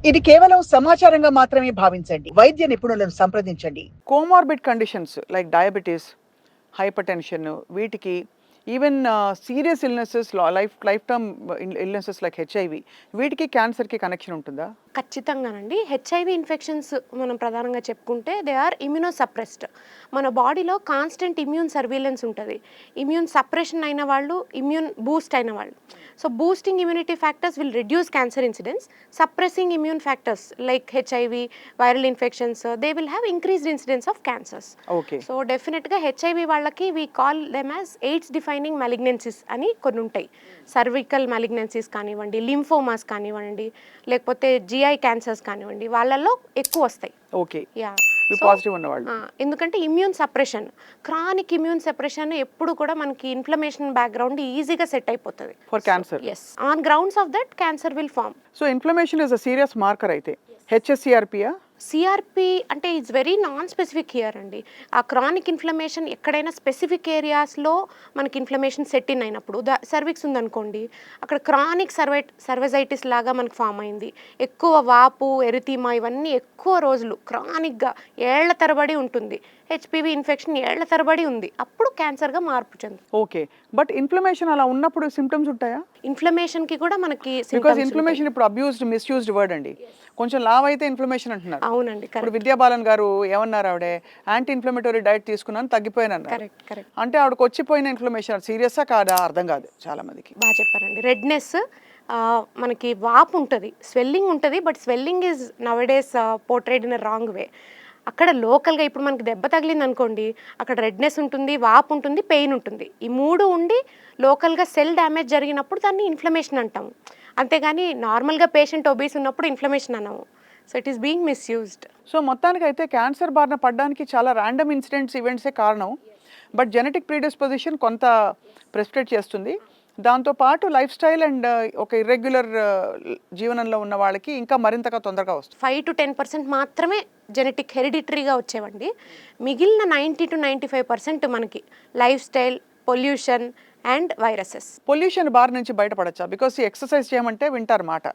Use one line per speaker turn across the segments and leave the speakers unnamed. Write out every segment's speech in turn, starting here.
ఇది కేవలం సమాచారంగా మాత్రమే భావించండి. వైద్య నిపుణులను సంప్రదించండి.
Comorbid conditions like diabetes, hypertension, వీటికి even serious illnesses, life term illnesses like HIV, వీటికి క్యాన్సర్కి కనెక్షన్ ఉంటుందా?
ఖచ్చితంగానండి. హెచ్ఐవి ఇన్ఫెక్షన్స్ మనం ప్రధానంగా చెప్పుకుంటే దే ఆర్ ఇమ్యూనోసప్రెస్డ్. మన బాడీలో కాన్స్టెంట్ ఇమ్యూన్ సర్వీలెన్స్ ఉంటుంది. ఇమ్యూన్ సప్రెషన్ అయిన వాళ్ళు, ఇమ్యూన్ బూస్ట్ అయిన వాళ్ళు. So boosting immunity factors will reduce cancer incidence. Suppressing immune factors like HIV, viral infections, they will have increased incidence of cancers.
Okay.
So డెఫినెట్గా HIV వాళ్ళకి we call them as AIDS defining malignancies అని కొన్ని ఉంటాయి. Cervical మెలిగ్నెన్సీస్ కానివ్వండి, lymphomas కానివ్వండి, లేకపోతే GI cancers కానివ్వండి, వాళ్ళల్లో ఎక్కువ వస్తాయి.
ఓకే.
యా,
పాజిటివ్ ఉన్నవాళ్ళు.
ఎందుకంటే immune suppression, chronic immune suppression ఎప్పుడు కూడా మనకి ఇన్ఫ్లమేషన్ బ్యాక్గ్రౌండ్ ఈజీగా సెట్ అయిపోతుంది
for cancer.
Yes, on grounds of that cancer will form.
So inflammation is a serious marker అయితే. హెచ్ఎస్సిఆర్పియా?
సిఆర్పి అంటే it's very non specific here అండి. ఆ క్రానిక్ ఇన్ఫ్లమేషన్ ఎక్కడైనా స్పెసిఫిక్ ఏరియాస్లో మనకి ఇన్ఫ్లమేషన్ సెట్ ఇన్ అయినప్పుడు, సర్విక్స్ ఉందనుకోండి, అక్కడ క్రానిక్ సర్వైజైటిస్ లాగా మనకు ఫామ్ అయింది, ఎక్కువ వాపు, ఎరిథీమా, ఇవన్నీ ఎక్కువ రోజులు క్రానిక్గా ఏళ్ల తరబడి ఉంటుంది. హెచ్పివి ఇన్ఫెక్షన్ ఏళ్ల తరబడి ఉంది, అప్పుడు క్యాన్సర్గా మార్పు చెందుతుంది.
ఓకే. బట్ ఇన్ఫ్లమేషన్ అలా ఉన్నప్పుడు సిమ్టమ్స్ ఉంటాయా?
ఇన్ఫ్లమేషన్కి కూడా మనకి
బికాజ్ ఇన్ఫ్లమేషన్ ఇప్పుడు అబ్యూస్డ్, మిస్యూజ్డ్ వర్డ్ అండి. కొంచెం లావ్ అయితే ఇన్ఫ్లమేషన్ అంటున్నారు.
అవునండి,
ఇప్పుడు విద్యాబాలన్ గారు ఏమన్నారు, ఆవిడే యాంటీ ఇన్ఫ్లమేటరీ డైట్ తీసుకున్నాను తగ్గిపోయాను.
కరెక్ట్.
అంటే ఆవిడకి వచ్చిపోయిన ఇన్ఫ్లమేషన్ సీరియస్సా కాదా అర్థం కాదు చాలా మందికి.
బాగా చెప్పారండి. రెడ్నెస్, మనకి వాపు ఉంటుంది, స్వెల్లింగ్ ఉంటుంది, but swelling is nowadays portrayed in a wrong way. అక్కడ లోకల్గా ఇప్పుడు మనకి దెబ్బ తగిలింది అనుకోండి, అక్కడ రెడ్నెస్ ఉంటుంది, వాపు ఉంటుంది, పెయిన్ ఉంటుంది. ఈ మూడు ఉండి లోకల్గా సెల్ డ్యామేజ్ జరిగినప్పుడు దాన్ని ఇన్ఫ్లమేషన్ అంటాము. అంతేగాని నార్మల్గా పేషెంట్ ఒబీస్ ఉన్నప్పుడు ఇన్ఫ్లమేషన్ అన్నాము. So it is being misused.
So మొత్తానికి అయితే క్యాన్సర్ బారిన పడడానికి చాలా ర్యాండమ్ ఇన్సిడెంట్స్, ఈవెంట్సే కారణం. బట్ జెనెటిక్ ప్రీడిస్పోజిషన్ కొంత ప్రెసిపిటేట్ చేస్తుంది. దాంతోపాటు లైఫ్ స్టైల్ అండ్ ఒక ఇర్రెగ్యులర్ జీవనంలో ఉన్న వాళ్ళకి ఇంకా మరింతగా తొందరగా వస్తుంది.
5 to 10% మాత్రమే జెనెటిక్ హెరిడిటరీగా వచ్చేవండి. మిగిలిన 90 to 95% మనకి life style, pollution and viruses.
Pollution బారి నుంచి బయటపడచ్చా? బికాస్ ఎక్సర్సైజ్ చేయమంటే వింటారు మాట.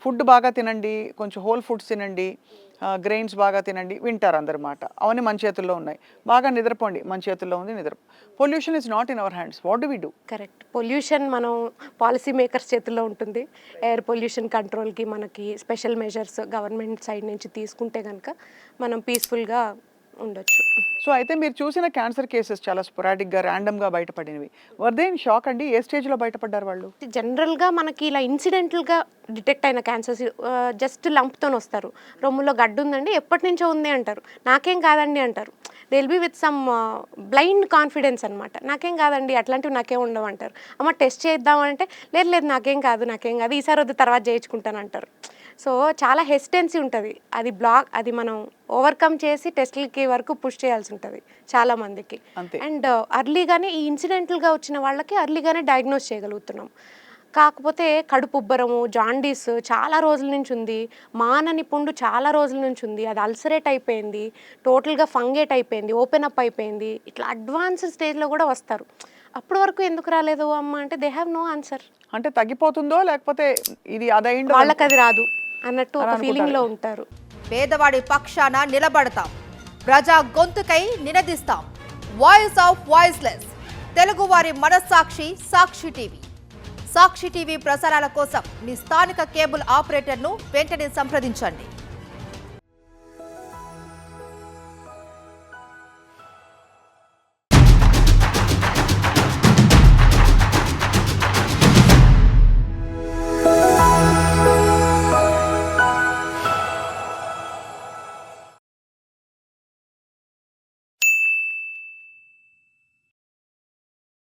ఫుడ్ బాగా తినండి, కొంచెం హోల్ ఫుడ్స్ తినండి, గ్రెయిన్స్ బాగా తినండి, వింటారు అందరి మాట. అవన్నీ మన చేతుల్లో ఉన్నాయి. బాగా నిద్రపోండి, మన చేతుల్లో ఉంది నిద్ర. Pollution is not in our hands. What do we do?
Correct. Pollution మనం పాలసీ మేకర్స్ చేతుల్లో ఉంటుంది. ఎయిర్ పొల్యూషన్ కంట్రోల్కి మనకి స్పెషల్ మెజర్స్ గవర్నమెంట్ సైడ్ నుంచి తీసుకుంటే కనుక మనం పీస్ఫుల్గా ఉండొచ్చు.
సో అయితే మీరు చూసిన క్యాన్సర్ కేసెస్ చాలా స్పొరాడిక్గా, ర్యాండమ్గా బయటపడినవి. వర్ ఇన్ షాక్ అండి? ఏ స్టేజ్లో బయటపడ్డారు వాళ్ళు?
జనరల్గా మనకి ఇలా ఇన్సిడెంటల్గా డిటెక్ట్ అయిన క్యాన్సర్స్ జస్ట్ లంప్తో వస్తారు. రొమ్ములో గడ్డు ఉందండి, ఎప్పటి నుంచో ఉంది అంటారు, నాకేం కాదండి అంటారు. They will be with some blind confidence అనమాట. నాకేం కాదండి, అట్లాంటివి నాకేం ఉండవు అంటారు. అమ్మ టెస్ట్ చేద్దామంటే లేదు నాకేం కాదు ఈసారి వద్దు, తర్వాత చేయించుకుంటాను అంటారు. సో చాలా హెసిటెన్సీ ఉంటుంది. అది మనం ఓవర్కమ్ చేసి టెస్ట్లకి వరకు పుష్ చేయాల్సి ఉంటుంది చాలా మందికి. అండ్ అర్లీగానే ఈ ఇన్సిడెంటల్గా వచ్చిన వాళ్ళకి అర్లీగానే డయాగ్నోస్ చేయగలుగుతున్నాం. కాకపోతే కడుపు ఉబ్బరము, జాండీస్ చాలా రోజుల నుంచి ఉంది, మానని పుండు చాలా రోజుల నుంచి ఉంది, అది అల్సరేట్ అయిపోయింది, టోటల్గా ఫంగేట్ అయిపోయింది, ఓపెన్ అప్ అయిపోయింది, ఇట్లా అడ్వాన్స్డ్ స్టేజ్లో కూడా వస్తారు. అప్పటి వరకు ఎందుకు రాలేదు అమ్మ అంటే దే హ్యావ్ నో ఆన్సర్.
అంటే తగ్గిపోతుందో లేకపోతే ఇది అదైందో
వాళ్ళకి అది రాదు అన్నట్టు ఒక ఫీలింగ్లో ఉంటారు.
పేదవాడి పక్షాన నిలబడతాం, ప్రజా గొంతుకై నినదిస్తాం. వాయిస్ ఆఫ్ వాయిస్లెస్, తెలుగువారి మనస్సాక్షి సాక్షి టీవీ. సాక్షి టీవీ ప్రసారాల కోసం మీ స్థానిక కేబుల్ ఆపరేటర్ను వెంటనే సంప్రదించండి.